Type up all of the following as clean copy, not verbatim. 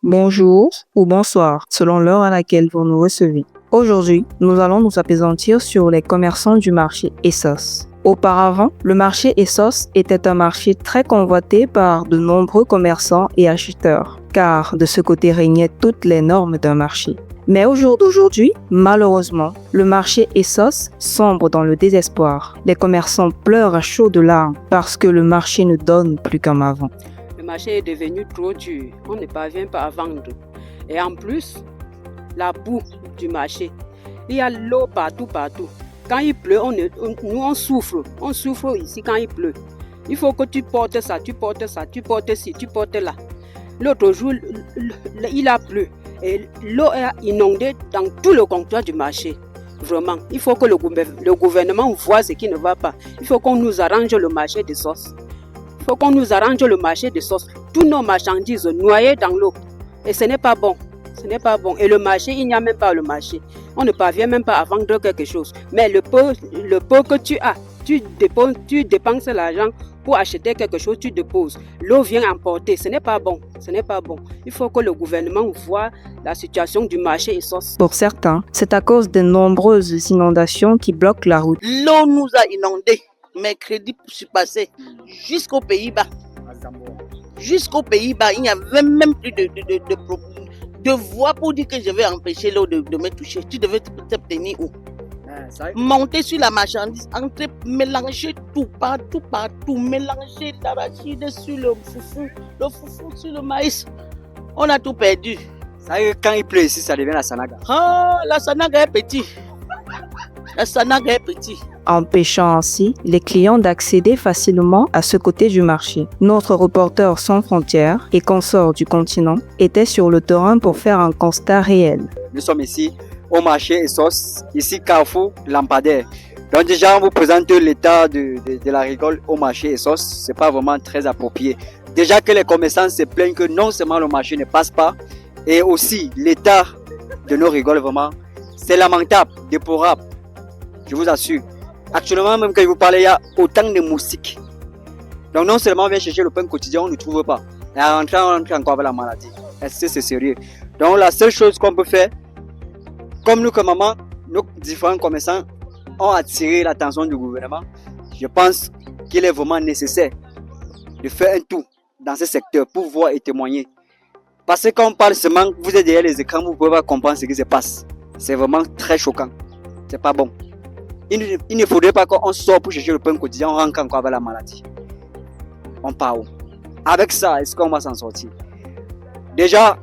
bonjour ou bonsoir, selon l'heure à laquelle vous nous recevez. Aujourd'hui, nous allons nous appesantir sur les commerçants du marché Essos. Auparavant, le marché Essos était un marché très convoité par de nombreux commerçants et acheteurs, car de ce côté régnaient toutes les normes d'un marché. Mais au jour d'aujourd'hui, malheureusement, le marché Essos sombre dans le désespoir. Les commerçants pleurent à chaudes larmes parce que le marché ne donne plus comme avant. Le marché est devenu trop dur. On ne parvient pas à vendre. Et en plus, la boue du marché. Il y a l'eau partout. Quand il pleut, nous on souffre. On souffre ici quand il pleut. Il faut que tu portes ça, tu portes ci, tu portes là. L'autre jour, il a plu. Et l'eau est inondée dans tout le comptoir du marché. Vraiment, il faut que le gouvernement voit ce qui ne va pas. Il faut qu'on nous arrange le marché des sauces. Il faut qu'on nous arrange le marché des sauces. Tous nos marchandises noyées dans l'eau. Et ce n'est pas bon. Ce n'est pas bon. Et le marché, il n'y a même pas le marché. On ne parvient même pas à vendre quelque chose. Mais le peu que tu as, tu dépenses l'argent pour acheter quelque chose, tu déposes. L'eau vient emporter. Ce n'est pas bon. Ce n'est pas bon. Il faut que le gouvernement voit la situation du marché Essos. Pour certains, c'est à cause des nombreuses inondations qui bloquent la route. L'eau nous a inondés. Mercredi passé, jusqu'aux Pays-Bas. Jusqu'aux Pays-Bas, il n'y avait même plus de voie pour dire que je vais empêcher l'eau de me toucher. Tu devais te tenir où? Monter sur la marchandise, entrer, mélanger tout, partout, mélanger l'arachide sur le foufou sur le maïs. On a tout perdu. Ça veut dire que quand il pleut ici, ça devient la Sanaga. Ah, la Sanaga est petite. La Sanaga est petite. Empêchant ainsi les clients d'accéder facilement à ce côté du marché. Notre reporter sans frontières et consort du continent était sur le terrain pour faire un constat réel. Nous sommes ici au marché Essos, ici Carrefour Lampadaire. Donc déjà, on vous présente l'état de la rigole au marché Essos. Ce n'est pas vraiment très approprié. Déjà que les commerçants se plaignent que non seulement le marché ne passe pas, et aussi l'état de nos rigoles, vraiment, c'est lamentable, déplorable. Je vous assure. Actuellement, même quand je vous parle, il y a autant de moustiques. Donc non seulement on vient chercher le pain quotidien, on ne trouve pas. Et en rentrant, on rentre encore avec la maladie. Est-ce que c'est sérieux? Donc la seule chose qu'on peut faire, comme nous comme maman, nos différents commerçants ont attiré l'attention du gouvernement, je pense qu'il est vraiment nécessaire de faire un tour dans ce secteur pour voir et témoigner. Parce que quand on parle seulement, vous êtes derrière les écrans, vous ne pouvez pas comprendre ce qui se passe. C'est vraiment très choquant. C'est pas bon. Il ne faudrait pas qu'on sorte pour chercher le pain quotidien, on rentre encore avec la maladie. On part où? Avec ça, est-ce qu'on va s'en sortir? Déjà,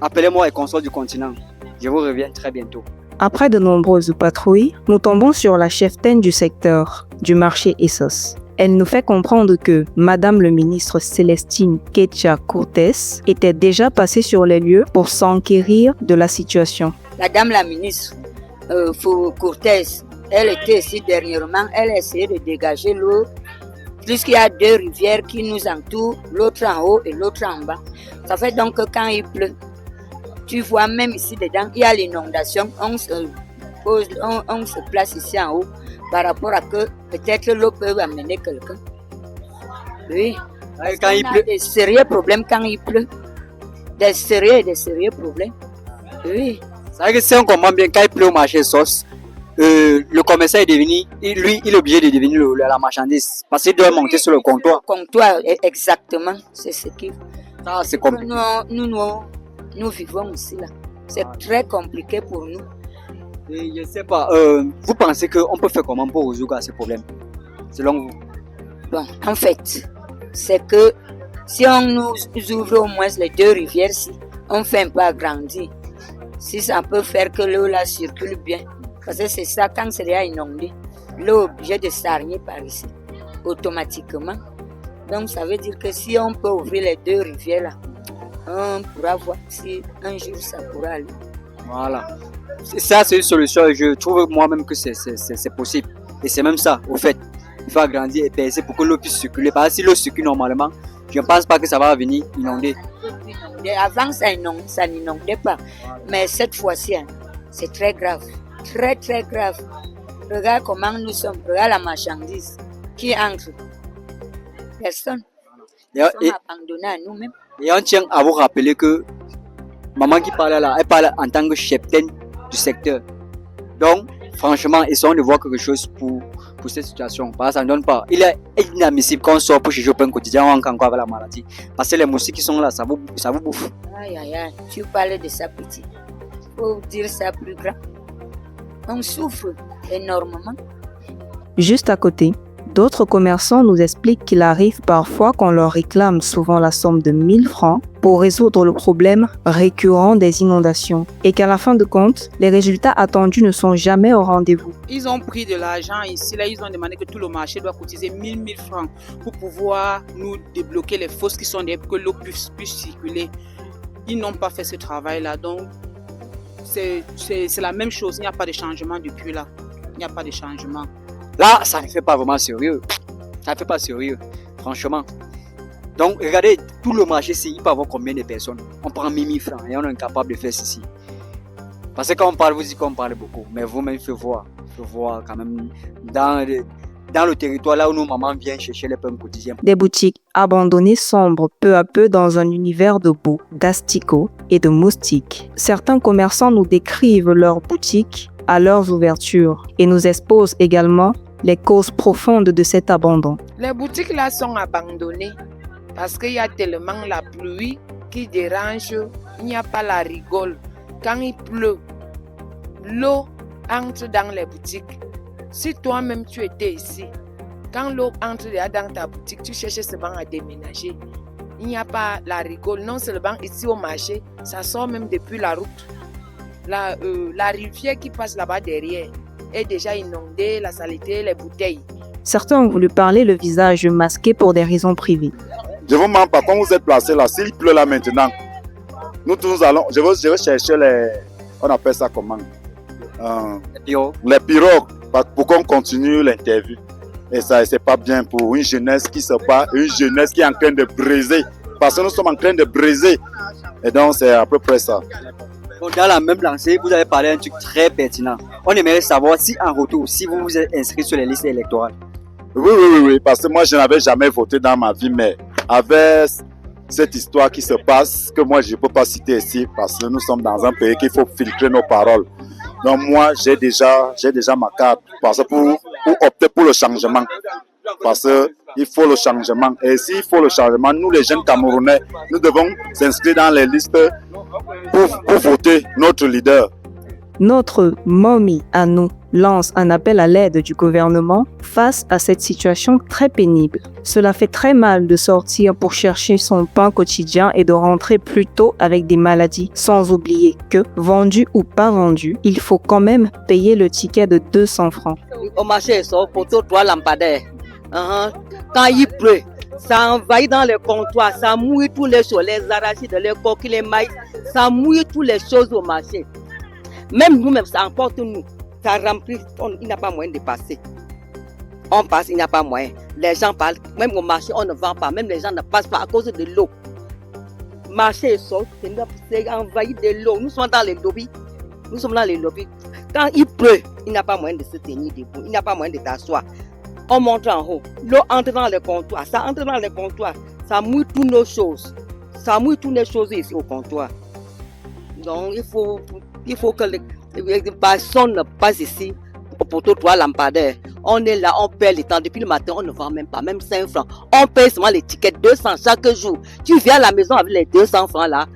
appelez-moi et consort du continent. Je vous reviens très bientôt. Après de nombreuses patrouilles, nous tombons sur la cheftaine du secteur du marché Essos. Elle nous fait comprendre que Madame le ministre Célestine Ketcha Cortés était déjà passée sur les lieux pour s'enquérir de la situation. Madame la ministre Cortés, elle était ici dernièrement, elle a essayé de dégager l'eau, puisqu'il y a deux rivières qui nous entourent, l'autre en haut et l'autre en bas. Ça fait donc que quand il pleut, tu vois même ici dedans, il y a l'inondation, on se place ici en haut par rapport à que peut-être l'eau peut amener quelqu'un. Oui, Quand il pleut, des sérieux problèmes quand il pleut, des sérieux problèmes. Oui. c'est vrai que si on comprend bien, quand il pleut au marché Sauce, le commerçant est devenu, lui, il est obligé de devenir la marchandise. Parce qu'il doit monter sur le comptoir. Comptoir, exactement, c'est ce qu'il faut. Ça, c'est comme. Nous vivons ici là. C'est très compliqué pour nous. Et je sais pas, vous pensez qu'on peut faire comment pour résoudre ce problème, selon vous? Bon, en fait, c'est que si on nous ouvre au moins les deux rivières, si on fait un peu agrandir, si ça peut faire que l'eau là circule bien. Parce que c'est ça, quand c'est déjà inondé, l'eau est obligée de s'arriver par ici, automatiquement. Donc ça veut dire que si on peut ouvrir les deux rivières là, on pourra voir si un jour ça pourra aller. Voilà. Ça, c'est une solution. Je trouve moi-même que c'est possible. Et c'est même ça, au fait. Il faut agrandir et percer pour que l'eau puisse circuler. Parce que si l'eau circule normalement, je ne pense pas que ça va venir inonder. Avant, ça n'inondait pas. Mais cette fois-ci, c'est très grave. Très, très grave. Regarde comment nous sommes. Regarde la marchandise qui entre. Personne. Nous sommes abandonnés à nous-mêmes. Et on tient à vous rappeler que Maman qui parle là, elle parle en tant que cheptaine du secteur. Donc, franchement, essayons de voir quelque chose pour cette situation. Parce que ça ne donne pas. Il est inadmissible qu'on sort pour chercher au pain quotidien, on encore avec la maladie. Parce que les moustiques qui sont là, ça vous bouffe. Aïe, aïe, aïe, tu parles de ça petit. Faut dire ça plus grand. On souffre énormément. Juste à côté, d'autres commerçants nous expliquent qu'il arrive parfois qu'on leur réclame souvent la somme de 1000 francs pour résoudre le problème récurrent des inondations et qu'à la fin de compte, les résultats attendus ne sont jamais au rendez-vous. Ils ont pris de l'argent ici, là, ils ont demandé que tout le marché doit cotiser 1000 francs pour pouvoir nous débloquer les fosses qui sont derrière pour que l'eau puisse circuler. Ils n'ont pas fait ce travail-là, donc c'est la même chose, il n'y a pas de changement depuis là. Il n'y a pas de changement. Là, ça ne fait pas vraiment sérieux. Ça ne fait pas sérieux, franchement. Donc, regardez, tout le marché ici, il peut avoir combien de personnes? On prend 1000 francs et on est incapable de faire ceci. Parce que quand on parle, vous dites qu'on parle beaucoup. Mais vous-même, il faut voir quand même dans le territoire là où nos mamans viennent chercher les pains quotidiens. Des boutiques abandonnées sombrent peu à peu dans un univers de boue, d'asticots et de moustiques. Certains commerçants nous décrivent leurs boutiques à leurs ouvertures et nous exposent également les causes profondes de cet abandon. Les boutiques là sont abandonnées parce qu'il y a tellement la pluie qui dérange, il n'y a pas la rigole. Quand il pleut, l'eau entre dans les boutiques. Si toi-même tu étais ici, quand l'eau entre dans ta boutique, tu cherches seulement à déménager. Il n'y a pas la rigole. Non seulement ici au marché, ça sort même depuis la route. La rivière qui passe là-bas derrière est déjà inondée, la saleté, les bouteilles. Certains ont voulu parler le visage masqué pour des raisons privées. Je vous mens pas, quand vous êtes placé là, s'il pleut là maintenant, nous allons, je vais chercher on appelle ça comment? Les pirogues, pour qu'on continue l'interview. Et ça, c'est pas bien pour une jeunesse qui se bat, une jeunesse qui est en train de briser. Parce que nous sommes en train de briser. Et donc, c'est à peu près ça. Dans la même lancée, vous avez parlé d'un truc très pertinent. On aimerait savoir si en retour, si vous vous êtes inscrit sur les listes électorales. Oui, parce que moi, je n'avais jamais voté dans ma vie, mais avec cette histoire qui se passe, que moi, je ne peux pas citer ici, parce que nous sommes dans un pays qu'il faut filtrer nos paroles. Donc moi, j'ai déjà ma carte parce que pour opter pour le changement. Parce qu'il faut le changement. Et s'il faut le changement, nous les jeunes Camerounais, nous devons s'inscrire dans les listes pour voter notre leader. Notre momie à nous lance un appel à l'aide du gouvernement face à cette situation très pénible. Cela fait très mal de sortir pour chercher son pain quotidien et de rentrer plus tôt avec des maladies, sans oublier que, vendu ou pas vendu, il faut quand même payer le ticket de 200 francs. Au marché, ça, poteau, toi, lampadaire. Quand il pleut, ça envahit dans les comptoirs, ça mouille tous les choses, les arachides, les coquilles, les maïs, ça mouille toutes les choses au marché. Même nous-mêmes, ça emporte nous. Ça remplit, il n'y a pas moyen de passer. On passe, il n'y a pas moyen. Les gens parlent, même au marché, on ne vend pas. Même les gens ne passent pas à cause de l'eau. Marché sort, c'est envahi de l'eau. Nous sommes dans les lobbies. Quand il pleut, il n'y a pas moyen de se tenir debout. Il n'y a pas moyen de t'asseoir. On monte en haut. L'eau entre dans les comptoirs. Ça entre dans les comptoirs. Ça mouille toutes nos choses. Ça mouille toutes les choses ici au comptoir. Donc, il faut que personne ne passe ici pour toi lampadaire. On est là, on perd le temps. Depuis le matin, on ne vend même pas, même 5 francs. On paye seulement les tickets 200 chaque jour. Tu viens à la maison avec les 200 francs là,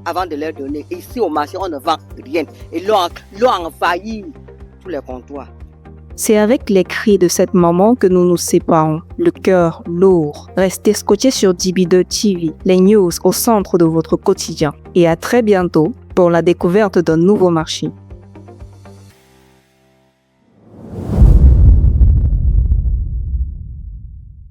avant de leur donner. Et ici au marché, on ne vend rien. Et l'eau envahit tous les comptoirs. C'est avec les cris de cette maman que nous nous séparons, le cœur lourd. Restez scotchés sur DB2 TV, les news au centre de votre quotidien. Et à très bientôt pour la découverte d'un nouveau marché.